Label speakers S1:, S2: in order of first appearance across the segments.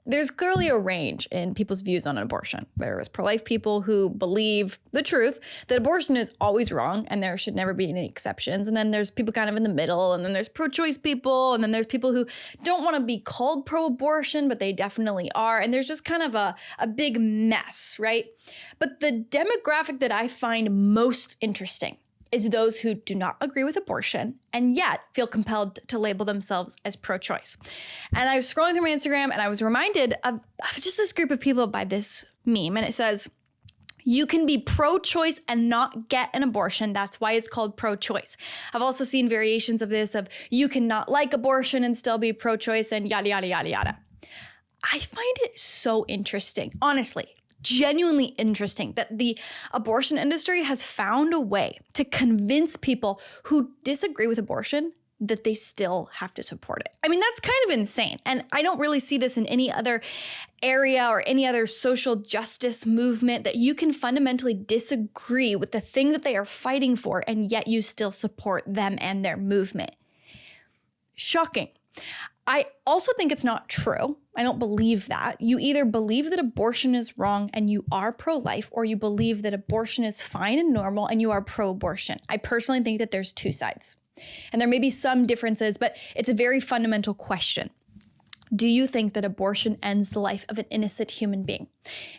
S1: There's clearly a range in people's views on abortion. There is pro-life people who believe the truth, that abortion is always wrong and there should never be any exceptions. And then there's people kind of in the middle, and then there's pro-choice people, and then there's people who don't want to be called pro-abortion, but they definitely are. And there's just kind of a big mess, right? But the demographic that I find most interesting is those who do not agree with abortion and yet feel compelled to label themselves as pro-choice. And I was scrolling through my Instagram and I was reminded of just this group of people by this meme, and it says, you can be pro-choice and not get an abortion. That's why it's called pro-choice. I've also seen variations of this of you cannot like abortion and still be pro-choice and yada, yada, yada, yada. I find it so interesting, honestly, genuinely interesting, that the abortion industry has found a way to convince people who disagree with abortion that they still have to support it. I mean, that's kind of insane. And I don't really see this in any other area or any other social justice movement, that you can fundamentally disagree with the thing that they are fighting for and yet you still support them and their movement. Shocking. I also think it's not true. I don't believe that. You either believe that abortion is wrong and you are pro-life, or you believe that abortion is fine and normal and you are pro-abortion. I personally think that there's two sides. And there may be some differences, but it's a very fundamental question. Do you think that abortion ends the life of an innocent human being?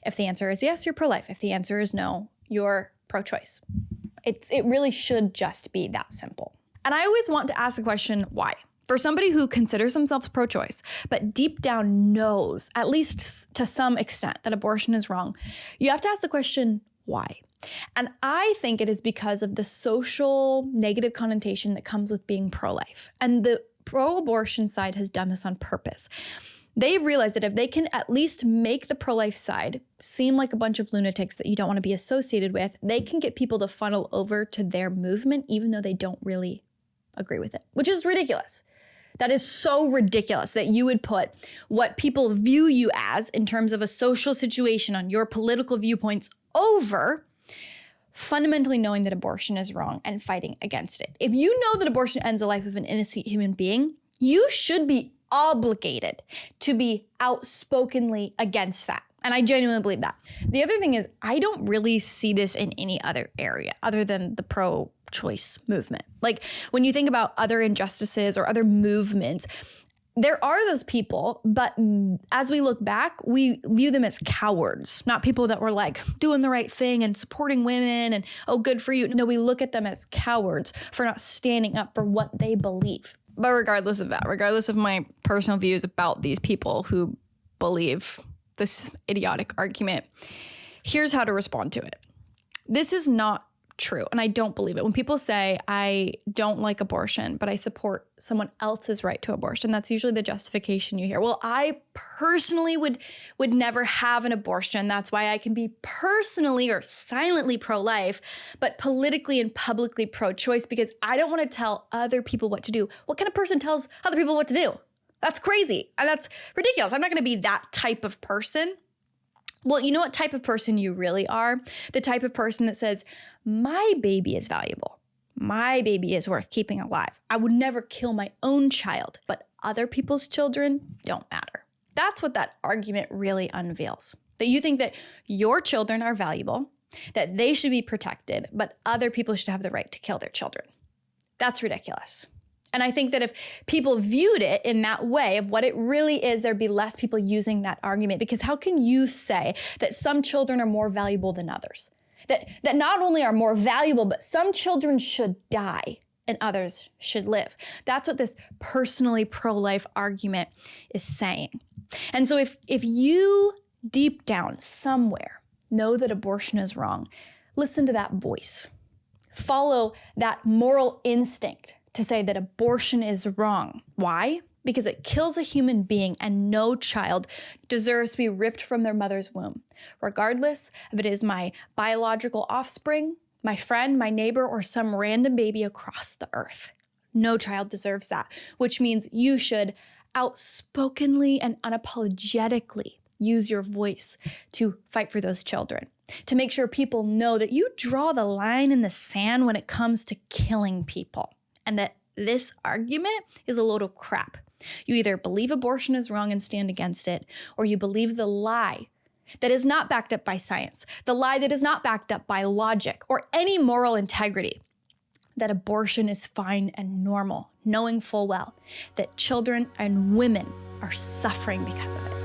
S1: If the answer is yes, you're pro-life. If the answer is no, you're pro-choice. It really should just be that simple. And I always want to ask the question, why? For somebody who considers themselves pro-choice, but deep down knows, at least to some extent, that abortion is wrong, you have to ask the question, why? And I think it is because of the social negative connotation that comes with being pro-life. And the pro-abortion side has done this on purpose. They've realized that if they can at least make the pro-life side seem like a bunch of lunatics that you don't want to be associated with, they can get people to funnel over to their movement even though they don't really agree with it, which is ridiculous. That is so ridiculous that you would put what people view you as in terms of a social situation on your political viewpoints over fundamentally knowing that abortion is wrong and fighting against it. If you know that abortion ends the life of an innocent human being, you should be obligated to be outspokenly against that. And I genuinely believe that. The other thing is, I don't really see this in any other area other than the pro-choice movement. Like when you think about other injustices or other movements, there are those people, but as we look back, we view them as cowards, not people that were like doing the right thing and supporting women and, oh, good for you. No, we look at them as cowards for not standing up for what they believe. But regardless of that, regardless of my personal views about these people who believe this idiotic argument, here's how to respond to it. This is not true, and I don't believe it. When people say, I don't like abortion, but I support someone else's right to abortion, that's usually the justification you hear. Well, I personally would never have an abortion. That's why I can be personally or silently pro-life, but politically and publicly pro-choice because I don't want to tell other people what to do. What kind of person tells other people what to do? That's crazy. And that's ridiculous. I'm not going to be that type of person. Well, you know what type of person you really are? The type of person that says, my baby is valuable. My baby is worth keeping alive. I would never kill my own child, but other people's children don't matter. That's what that argument really unveils. That you think that your children are valuable, that they should be protected, but other people should have the right to kill their children. That's ridiculous. And I think that if people viewed it in that way of what it really is, there'd be less people using that argument. Because how can you say that some children are more valuable than others? That not only are more valuable, but some children should die and others should live. That's what this personally pro-life argument is saying. And so if you deep down somewhere know that abortion is wrong, listen to that voice. Follow that moral instinct to say that abortion is wrong. Why? Because it kills a human being and no child deserves to be ripped from their mother's womb, regardless if it is my biological offspring, my friend, my neighbor, or some random baby across the earth. No child deserves that, which means you should outspokenly and unapologetically use your voice to fight for those children, to make sure people know that you draw the line in the sand when it comes to killing people. And that this argument is a load of crap. You either believe abortion is wrong and stand against it, or you believe the lie that is not backed up by science, the lie that is not backed up by logic or any moral integrity, that abortion is fine and normal, knowing full well that children and women are suffering because of it.